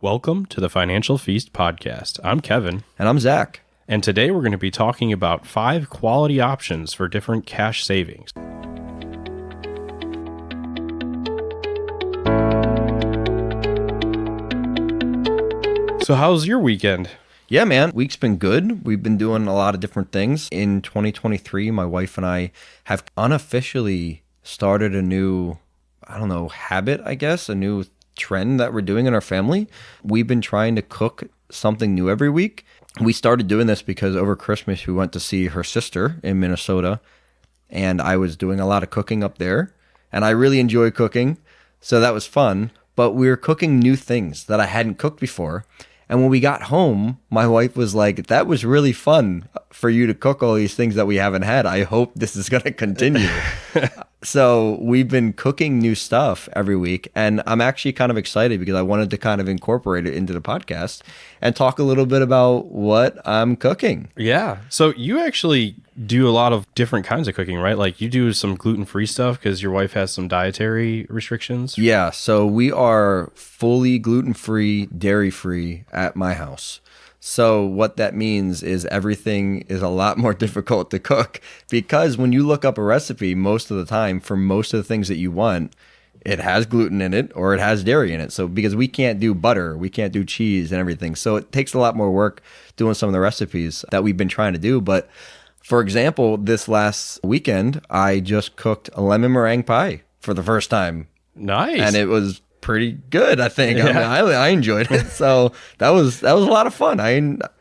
Welcome to the Financial Feast podcast. I'm Kevin. And I'm Zach. And today we're going to be talking about 5 quality options for different cash savings. So how's your weekend? Yeah, man. Week's been good. We've been doing a lot of different things. In 2023, my wife and I have unofficially started a new, habit, I guess, a new trend that we're doing in our family. We've been trying to cook something new every week. We started doing this because over Christmas we went to see her sister in Minnesota, and I was doing a lot of cooking up there, and I really enjoy cooking, so that was fun. But we were cooking new things that I hadn't cooked before. And when we got home, my wife was like, that was really fun for you to cook all these things that we haven't had. I hope this is going to continue. So we've been cooking new stuff every week. And I'm actually kind of excited because I wanted to kind of incorporate it into the podcast and talk a little bit about what I'm cooking. Yeah. So you actually do a lot of different kinds of cooking, right? Like you do some gluten-free stuff because your wife has some dietary restrictions. Yeah. So we are fully gluten-free, dairy-free at my house. So what that means is everything is a lot more difficult to cook because when you look up a recipe, most of the time for most of the things that you want, it has gluten in it or it has dairy in it. So because we can't do butter, we can't do cheese and everything. So it takes a lot more work doing some of the recipes that we've been trying to do. But for example, this last weekend, I just cooked a lemon meringue pie for the first time. Nice. And it was pretty good, I think. Yeah. I enjoyed it. So that was a lot of fun.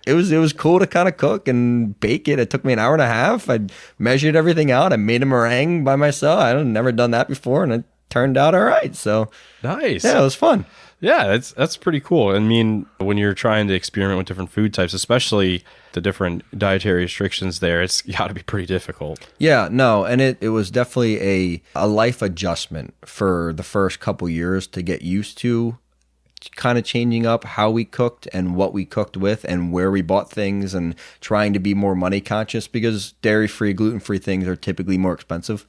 It was cool to kind of cook and bake it. It took me an hour and a half. I measured everything out. I made a meringue by myself. I'd never done that before, and it turned out all right. So nice. Yeah, it was fun. Yeah, that's pretty cool. I mean, when you're trying to experiment with different food types, especially the different dietary restrictions there, it's got to be pretty difficult. Yeah, no, and it was definitely a life adjustment for the first couple years to get used to kind of changing up how we cooked and what we cooked with and where we bought things and trying to be more money conscious because dairy-free, gluten-free things are typically more expensive.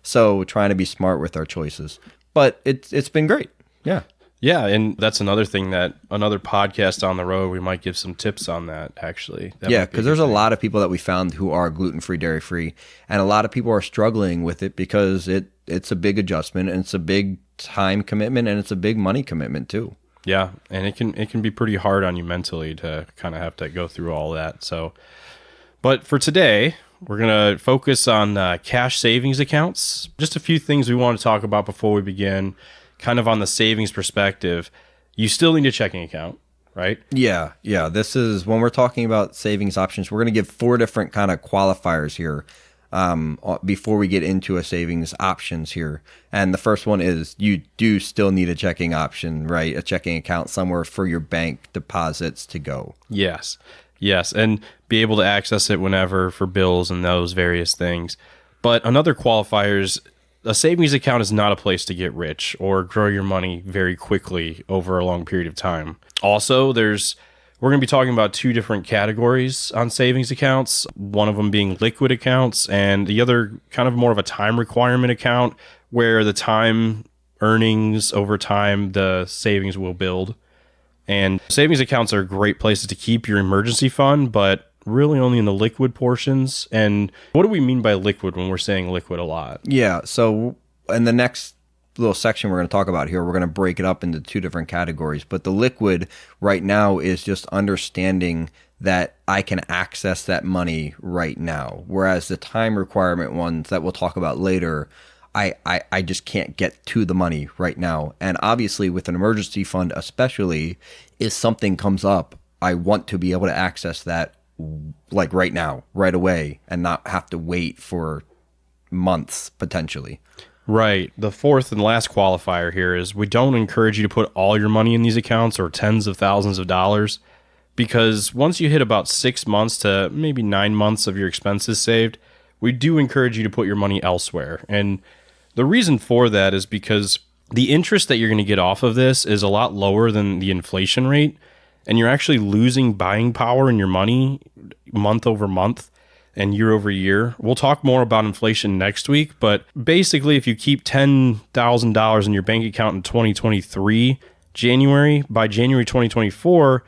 So trying to be smart with our choices. But it's been great. Yeah. Yeah, and that's another thing that another podcast on the road, we might give some tips on that, actually. Yeah, because there's a lot of people that we found who are gluten-free, dairy-free, and a lot of people are struggling with it because it's a big adjustment, and it's a big time commitment, and it's a big money commitment, too. Yeah, and it can be pretty hard on you mentally to kind of have to go through all that. So, but for today, we're going to focus on cash savings accounts. Just a few things we want to talk about before we begin. Kind of on the savings perspective, you still need a checking account, right? Yeah. This is when we're talking about savings options, we're going to give 4 different kind of qualifiers here before we get into a savings options here. And the first one is you do still need a checking option, right? A checking account somewhere for your bank deposits to go. Yes, and be able to access it whenever for bills and those various things. But another qualifier is a savings account is not a place to get rich or grow your money very quickly over a long period of time. Also, we're going to be talking about 2 different categories on savings accounts, one of them being liquid accounts and the other kind of more of a time requirement account where the time earnings over time, the savings will build. And savings accounts are great places to keep your emergency fund, but really only in the liquid portions. And what do we mean by liquid when we're saying liquid a lot? Yeah, so in the next little section we're going to talk about here, we're going to break it up into 2 different categories. But the liquid right now is just understanding that I can access that money right now. Whereas the time requirement ones that we'll talk about later, I just can't get to the money right now. And obviously with an emergency fund especially, if something comes up, I want to be able to access that like right now, right away, and not have to wait for months potentially. Right. The 4th and last qualifier here is we don't encourage you to put all your money in these accounts or tens of thousands of dollars because once you hit about 6 months to maybe 9 months of your expenses saved, we do encourage you to put your money elsewhere. And the reason for that is because the interest that you're going to get off of this is a lot lower than the inflation rate. And you're actually losing buying power in your money month over month and year over year. We'll talk more about inflation next week, but basically if you keep $10,000 in your bank account in 2023, by January 2024,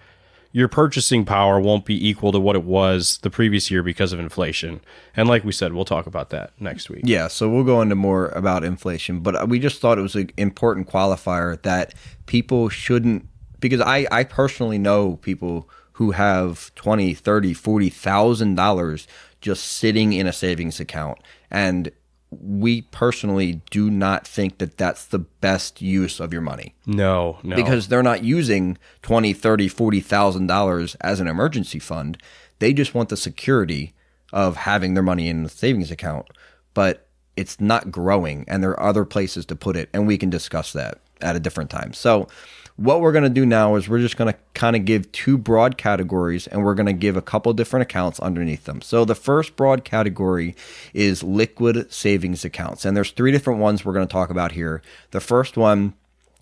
your purchasing power won't be equal to what it was the previous year because of inflation. And like we said, we'll talk about that next week. Yeah, so we'll go into more about inflation, but we just thought it was an important qualifier that people shouldn't, because I personally know people who have $20, $30, $40,000 just sitting in a savings account, and we personally do not think that that's the best use of your money. No. Because they're not using $20, $30, $40,000 as an emergency fund. They just want the security of having their money in the savings account, but it's not growing and there are other places to put it, and we can discuss that at a different time. So what we're going to do now is we're just going to kind of give two broad categories, and we're going to give a couple different accounts underneath them. So the first broad category is liquid savings accounts, and there's three different ones we're going to talk about here. The first one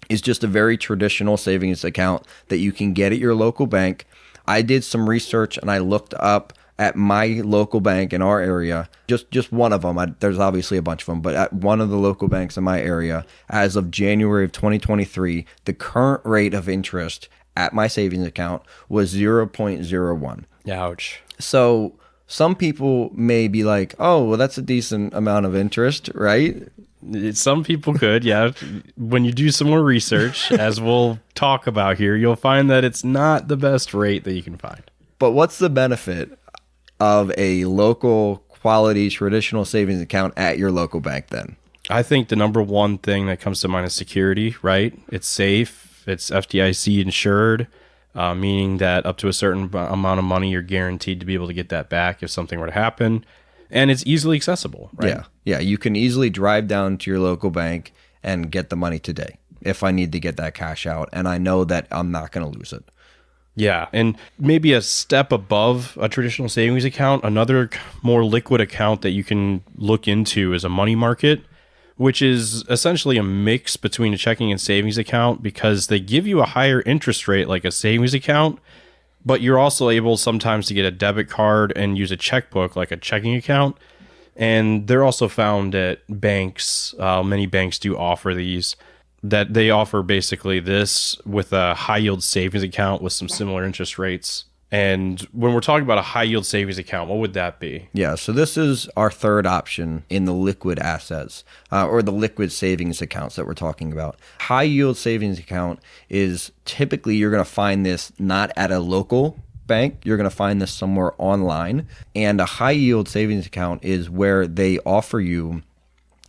is just a very traditional savings account that you can get at your local bank. I did some research and I looked up at my local bank in our area, just one of them. There's obviously a bunch of them, but at one of the local banks in my area, as of January of 2023, the current rate of interest at my savings account was 0.01. Ouch. So some people may be like, oh, well, that's a decent amount of interest, right? Some people could, yeah. When you do some more research, as we'll talk about here, you'll find that it's not the best rate that you can find. But what's the benefit of a local quality traditional savings account at your local bank then? I think the number one thing that comes to mind is security, right? It's safe. It's FDIC insured, meaning that up to a certain amount of money, you're guaranteed to be able to get that back if something were to happen. And it's easily accessible, right? Yeah. You can easily drive down to your local bank and get the money today if I need to get that cash out. And I know that I'm not going to lose it. Yeah, and maybe a step above a traditional savings account, another more liquid account that you can look into is a money market, which is essentially a mix between a checking and savings account because they give you a higher interest rate like a savings account, but you're also able sometimes to get a debit card and use a checkbook like a checking account. And they're also found at banks. Many banks do offer these. That they offer basically this with a high yield savings account with some similar interest rates. And when we're talking about a high yield savings account, what would that be? Yeah, so this is our third option in the liquid assets or the liquid savings accounts that we're talking about. High yield savings account is typically you're going to find this not at a local bank. You're going to find this somewhere online. And a high yield savings account is where they offer you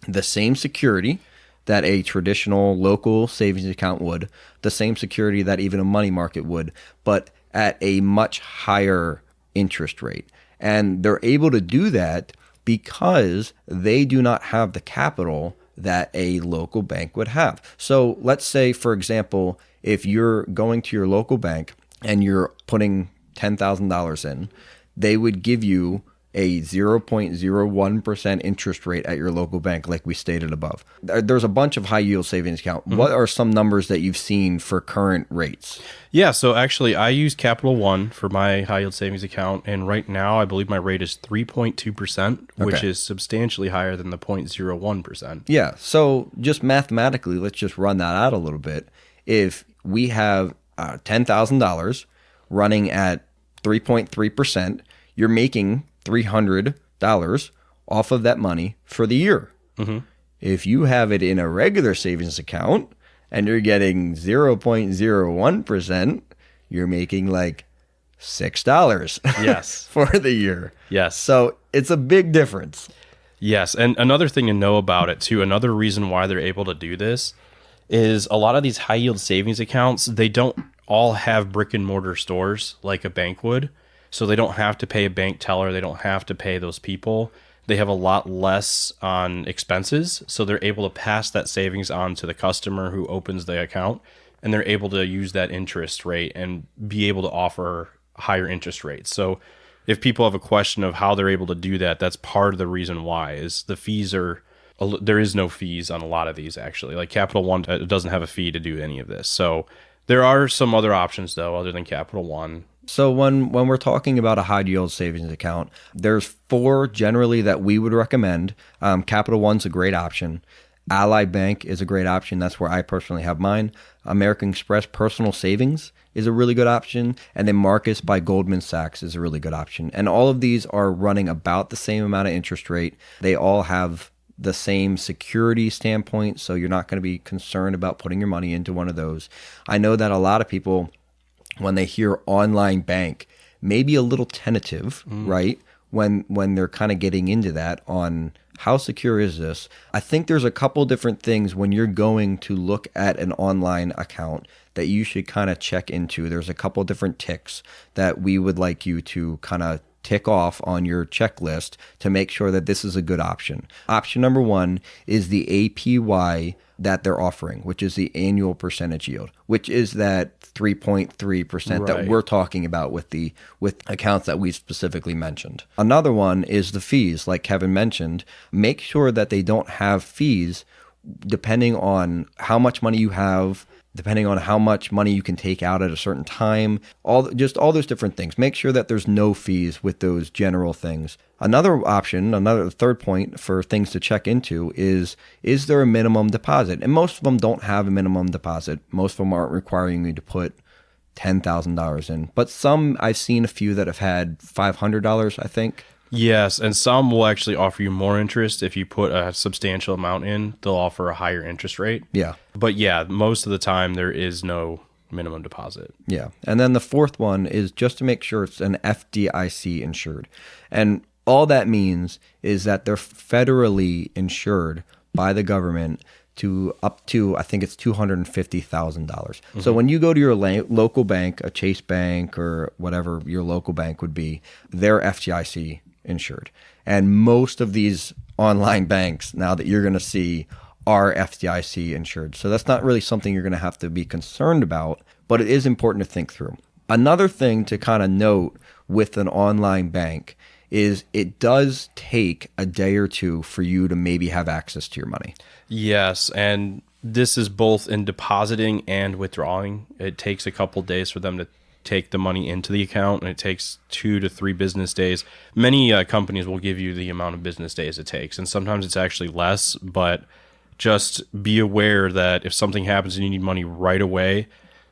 the same security that a traditional local savings account would, the same security that even a money market would, but at a much higher interest rate. And they're able to do that because they do not have the capital that a local bank would have. So let's say, for example, if you're going to your local bank and you're putting $10,000 in, they would give you a 0.01% interest rate at your local bank, like we stated above. There's a bunch of high yield savings account. Mm-hmm. What are some numbers that you've seen for current rates? Yeah, so actually I use Capital One for my high yield savings account, and right now I believe my rate is 3.2%, which is substantially higher than the 0.01%. Yeah, so just mathematically, let's just run that out a little bit. If we have $10,000 running at 3.3%, you're making $300 off of that money for the year. Mm-hmm. If you have it in a regular savings account and you're getting 0.01%, you're making like $6 yes. for the year. Yes. So it's a big difference. Yes. And another thing to know about it too, another reason why they're able to do this is a lot of these high yield savings accounts, they don't all have brick and mortar stores like a bank would. So they don't have to pay a bank teller. They don't have to pay those people. They have a lot less on expenses. So they're able to pass that savings on to the customer who opens the account. And they're able to use that interest rate and be able to offer higher interest rates. So if people have a question of how they're able to do that, that's part of the reason why is the fees are, there is no fees on a lot of these actually. Like Capital One doesn't have a fee to do any of this. So there are some other options though, other than Capital One. So when we're talking about a high yield savings account, there's four generally that we would recommend. Capital One's a great option. Ally Bank is a great option. That's where I personally have mine. American Express Personal Savings is a really good option. And then Marcus by Goldman Sachs is a really good option. And all of these are running about the same amount of interest rate. They all have the same security standpoint, so you're not going to be concerned about putting your money into one of those. I know that a lot of people, when they hear online bank, may be a little tentative, right? When they're kind of getting into that on how secure is this? I think there's a couple different things when you're going to look at an online account that you should kind of check into. There's a couple different ticks that we would like you to kind of tick off on your checklist to make sure that this is a good option. Option number one is the APY that they're offering, which is the annual percentage yield, which is that 3.3% that we're talking about with accounts that we specifically mentioned. Another one is the fees, like Kevin mentioned. Make sure that they don't have fees depending on how much money you have, depending on how much money you can take out at a certain time, all those different things. Make sure that there's no fees with those general things. Another option, another third point for things to check into is there a minimum deposit? And most of them don't have a minimum deposit. Most of them aren't requiring you to put $10,000 in. But some, I've seen a few that have had $500, I think. Yes, and some will actually offer you more interest if you put a substantial amount in. They'll offer a higher interest rate. Yeah. But yeah, most of the time there is no minimum deposit. Yeah. And then the fourth one is just to make sure it's an FDIC insured. And all that means is that they're federally insured by the government to up to, I think it's $250,000. So when you go to your local bank, a Chase Bank or whatever your local bank would be, they're FDIC insured. And most of these online banks now that you're going to see are FDIC insured. So that's not really something you're going to have to be concerned about, but it is important to think through. Another thing to kind of note with an online bank is it does take a day or two for you to maybe have access to your money. Yes, and this is both in depositing and withdrawing. It takes a couple days for them to take the money into the account, and it takes 2 to 3 business days. Many companies will give you the amount of business days it takes, and sometimes it's actually less, but just be aware that if something happens and you need money right away,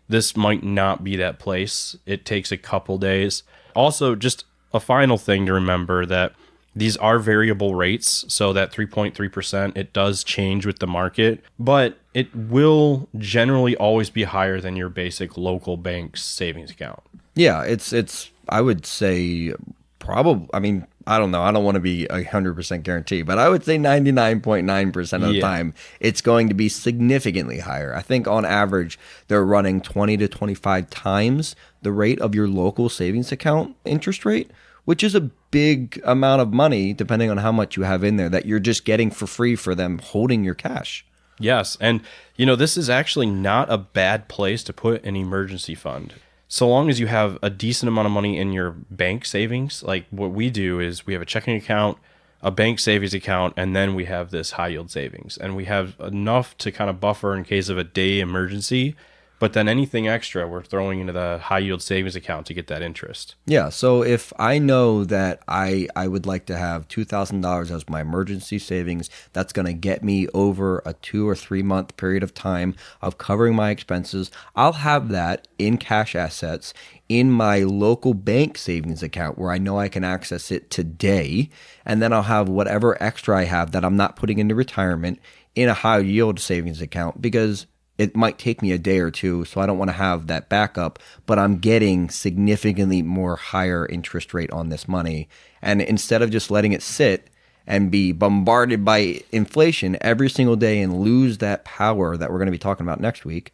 this might not be that place. It takes a couple days. Also, just a final thing to remember that these are variable rates, so that 3.3%, it does change with the market, but it will generally always be higher than your basic local bank's savings account. Yeah, it's I would say probably, I mean, I don't know, I don't want to be 100% guarantee, but I would say 99.9% of the time, it's going to be significantly higher. I think on average, they're running 20 to 25 times the rate of your local savings account interest rate, which is a big amount of money, depending on how much you have in there, that you're just getting for free for them holding your cash. Yes, and this is actually not a bad place to put an emergency fund. So long as you have a decent amount of money in your bank savings, like what we do is we have a checking account, a bank savings account, and then we have this high yield savings. And we have enough to kind of buffer in case of a day emergency. But then anything extra, we're throwing into the high yield savings account to get that interest. Yeah. So if I know that I would like to have $2,000 as my emergency savings, that's going to get me over a 2 or 3 month period of time of covering my expenses, I'll have that in cash assets in my local bank savings account where I know I can access it today. And then I'll have whatever extra I have that I'm not putting into retirement in a high yield savings account, because it might take me a day or two, so I don't want to have that backup, but I'm getting significantly more higher interest rate on this money. And instead of just letting it sit and be bombarded by inflation every single day and lose that power that we're going to be talking about next week,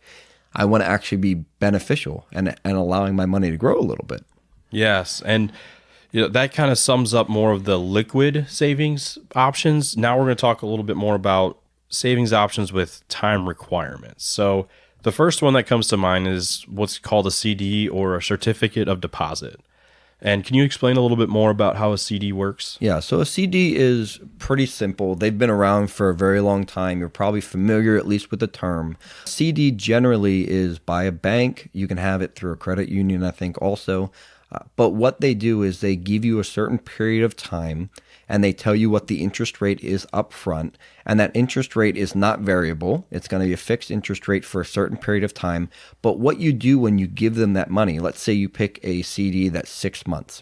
I want to actually be beneficial and allowing my money to grow a little bit. Yes, and that kind of sums up more of the liquid savings options. Now we're going to talk a little bit more about savings options with time requirements. So the first one that comes to mind is what's called a CD, or a certificate of deposit. And can you explain a little bit more about how a CD works? Yeah, so a CD is pretty simple. They've been around for a very long time. You're probably familiar at least with the term. CD generally is by a bank. You can have it through a credit union, I think, also. But what they do is they give you a certain period of time and they tell you what the interest rate is up front. And that interest rate is not variable. It's going to be a fixed interest rate for a certain period of time. But what you do when you give them that money, let's say you pick a CD that's 6 months.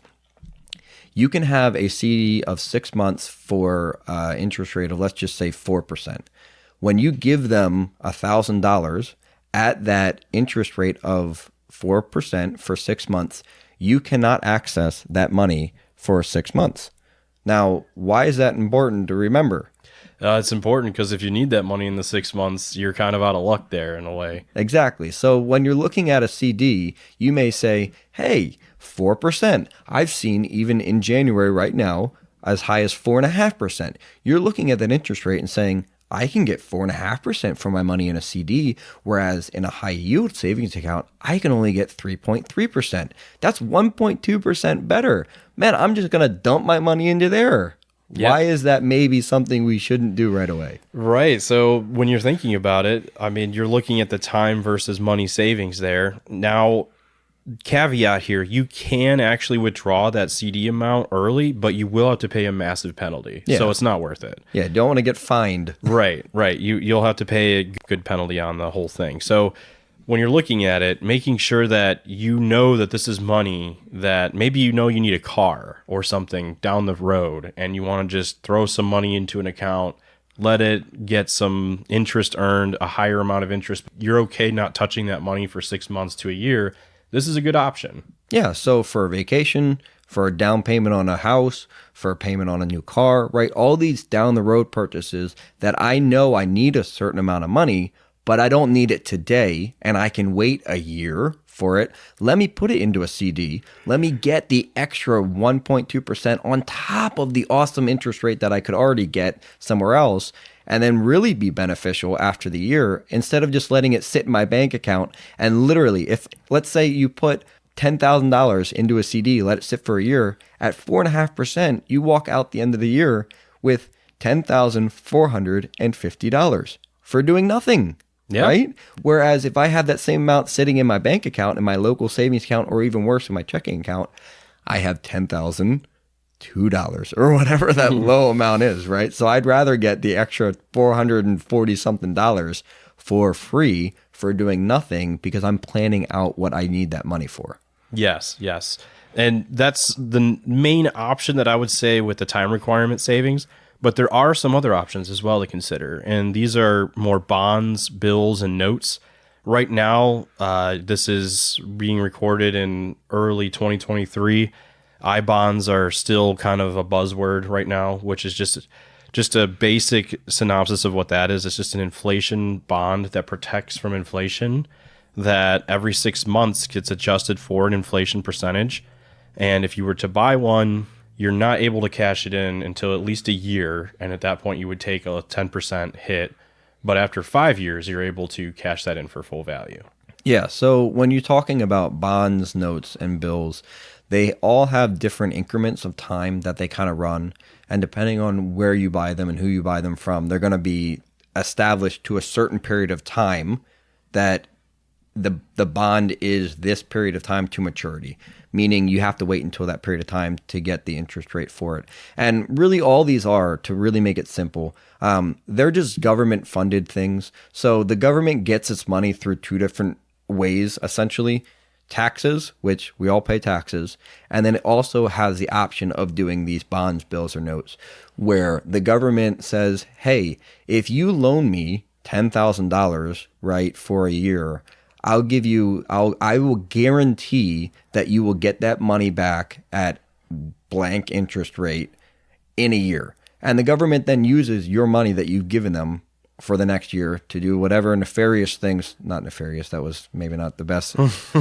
You can have a CD of 6 months for interest rate of, let's just say, 4%. When you give them $1,000 at that interest rate of 4% for 6 months, you cannot access that money for 6 months. Now, why is that important to remember? It's important because if you need that money in the 6 months, you're kind of out of luck there in a way. Exactly. So when you're looking at a CD, you may say, hey, 4%. I've seen even in January right now as high as 4.5%. You're looking at that interest rate and saying, I can get 4.5% for my money in a CD, whereas in a high yield savings account, I can only get 3.3%. That's 1.2% better. Man, I'm just going to dump my money into there. Yep. Why is that maybe something we shouldn't do right away? Right. So when you're thinking about it, I mean, you're looking at the time versus money savings there. Now, caveat here, you can actually withdraw that CD amount early, but you will have to pay a massive penalty. Yeah. So it's not worth it. Yeah, don't want to get fined. Right. You'll have to pay a good penalty on the whole thing. So when you're looking at it, making sure that you know that this is money that maybe you know you need a car or something down the road and you want to just throw some money into an account, let it get some interest earned, a higher amount of interest. You're okay not touching that money for 6 months to a year. This is a good option. Yeah, so for a vacation, for a down payment on a house, for a payment on a new car, right? All these down the road purchases that I know I need a certain amount of money, but I don't need it today and I can wait a year for it. Let me put it into a CD. Let me get the extra 1.2% on top of the awesome interest rate that I could already get somewhere else, and then really be beneficial after the year instead of just letting it sit in my bank account. And literally, if let's say you put $10,000 into a CD, let it sit for a year at 4.5%, you walk out the end of the year with $10,450 for doing nothing. Yep. Right? Whereas if I have that same amount sitting in my bank account, in my local savings account, or even worse, in my checking account, I have $10,002 or whatever that low amount is, right? So I'd rather get the extra $440 something for free for doing nothing because I'm planning out what I need that money for. Yes. And that's the main option that I would say with the time requirement savings. But there are some other options as well to consider, and these are more bonds, bills, and notes. Right now, this is being recorded in early 2023. I-bonds are still kind of a buzzword right now, which is just a basic synopsis of what that is. It's just an inflation bond that protects from inflation that every 6 months gets adjusted for an inflation percentage. And if you were to buy one, you're not able to cash it in until at least a year, and at that point you would take a 10% hit. But after 5 years, you're able to cash that in for full value. Yeah, so when you're talking about bonds, notes, and bills, they all have different increments of time that they kind of run, and depending on where you buy them and who you buy them from, they're going to be established to a certain period of time that the bond is this period of time to maturity, meaning you have to wait until that period of time to get the interest rate for it. And really all these are, to really make it simple, they're just government funded things. So the government gets its money through two different ways, essentially. Taxes, which we all pay taxes, and then it also has the option of doing these bonds, bills, or notes, where the government says, hey, if you loan me $10,000, right, for a year, I will guarantee that you will get that money back at blank interest rate in a year. And the government then uses your money that you've given them for the next year to do whatever nefarious things, not nefarious, that was maybe not the best,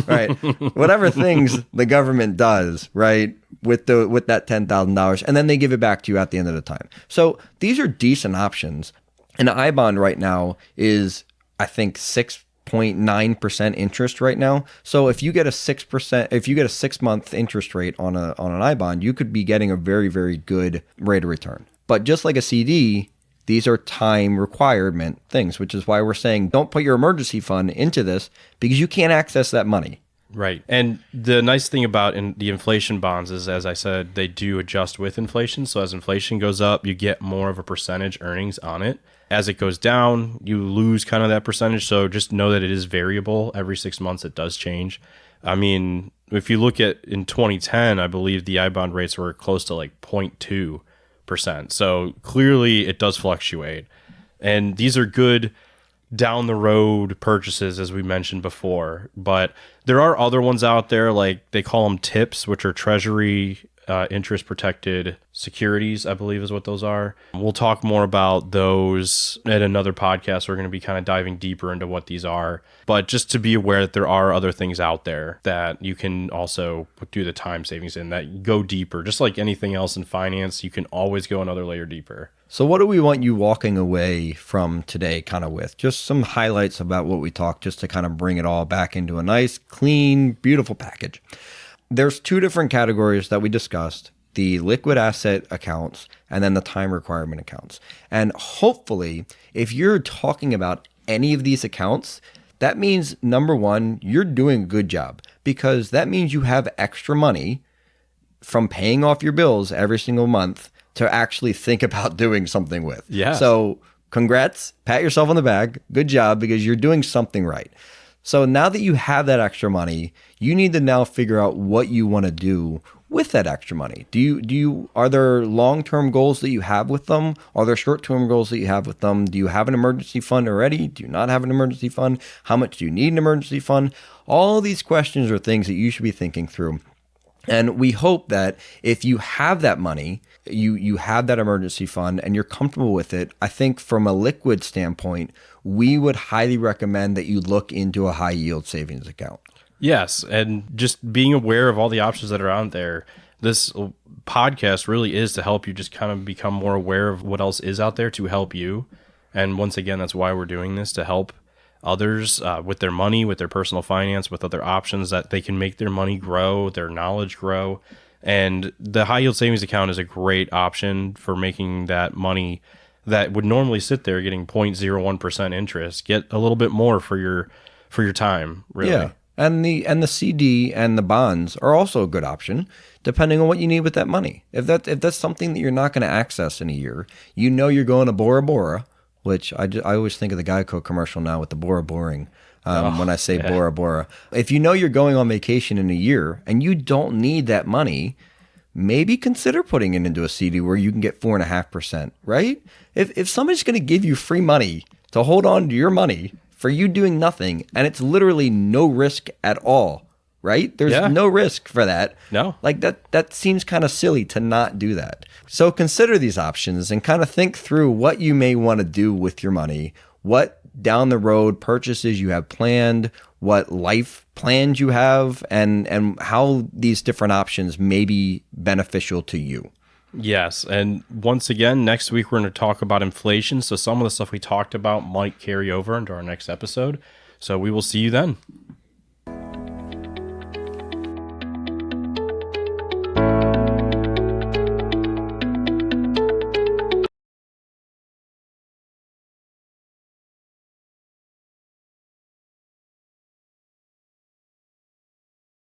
right? Whatever things the government does, right, with that $10,000, and then they give it back to you at the end of the time. So these are decent options. An I-bond right now is, I think, 6.9% interest right now. So if you get a 6%, if you get a 6 month interest rate on an I-bond, you could be getting a very, very good rate of return. But just like a CD, these are time requirement things, which is why we're saying don't put your emergency fund into this because you can't access that money. Right. And the nice thing about the inflation bonds is, as I said, they do adjust with inflation. So as inflation goes up, you get more of a percentage earnings on it. As it goes down, you lose kind of that percentage. So just know that it is variable. Every 6 months, it does change. I mean, if you look at in 2010, I believe the I bond rates were close to like 0.2%. So clearly it does fluctuate. And these are good down the road purchases, as we mentioned before, but there are other ones out there, like they call them TIPS, which are treasury interest protected securities, I believe is what those are. We'll talk more about those at another podcast. We're going to be kind of diving deeper into what these are, but just to be aware that there are other things out there that you can also do the time savings in that go deeper. Just like anything else in finance, you can always go another layer deeper. So what do we want you walking away from today kind of with? Just some highlights about what we talked, just to kind of bring it all back into a nice, clean, beautiful package. There's two different categories that we discussed: the liquid asset accounts and then the time requirement accounts. And hopefully, if you're talking about any of these accounts, that means, number one, you're doing a good job, because that means you have extra money from paying off your bills every single month to actually think about doing something with. Yeah. So congrats, pat yourself on the back. Good job, because you're doing something right. So now that you have that extra money, you need to now figure out what you want to do with that extra money. Are there long-term goals that you have with them? Are there short-term goals that you have with them? Do you have an emergency fund already? Do you not have an emergency fund? How much do you need an emergency fund? All these questions are things that you should be thinking through. And we hope that if you have that money, you have that emergency fund and you're comfortable with it, I think from a liquid standpoint, we would highly recommend that you look into a high yield savings account. Yes. And just being aware of all the options that are out there. This podcast really is to help you just kind of become more aware of what else is out there to help you. And once again, that's why we're doing this, to help others with their money, with their personal finance, with other options that they can make their money grow, their knowledge grow. And the high yield savings account is a great option for making that money that would normally sit there getting 0.01% interest, get a little bit more for your time, really. Yeah. And the CD and the bonds are also a good option, depending on what you need with that money. If that's something that you're not going to access in a year, you're going to Bora Bora, which I always think of the Geico commercial now with the Bora Boring. When I say Bora Bora, if you're going on vacation in a year and you don't need that money, maybe consider putting it into a CD where you can get 4.5%, right? If somebody's going to give you free money to hold on to your money for you doing nothing, and it's literally no risk at all, right? There's no risk for that. No. Like that seems kind of silly to not do that. So consider these options and kind of think through what you may want to do with your money, what down the road purchases you have planned, what life plans you have, and how these different options may be beneficial to you. Yes. And once again, next week, we're going to talk about inflation. So some of the stuff we talked about might carry over into our next episode. So we will see you then.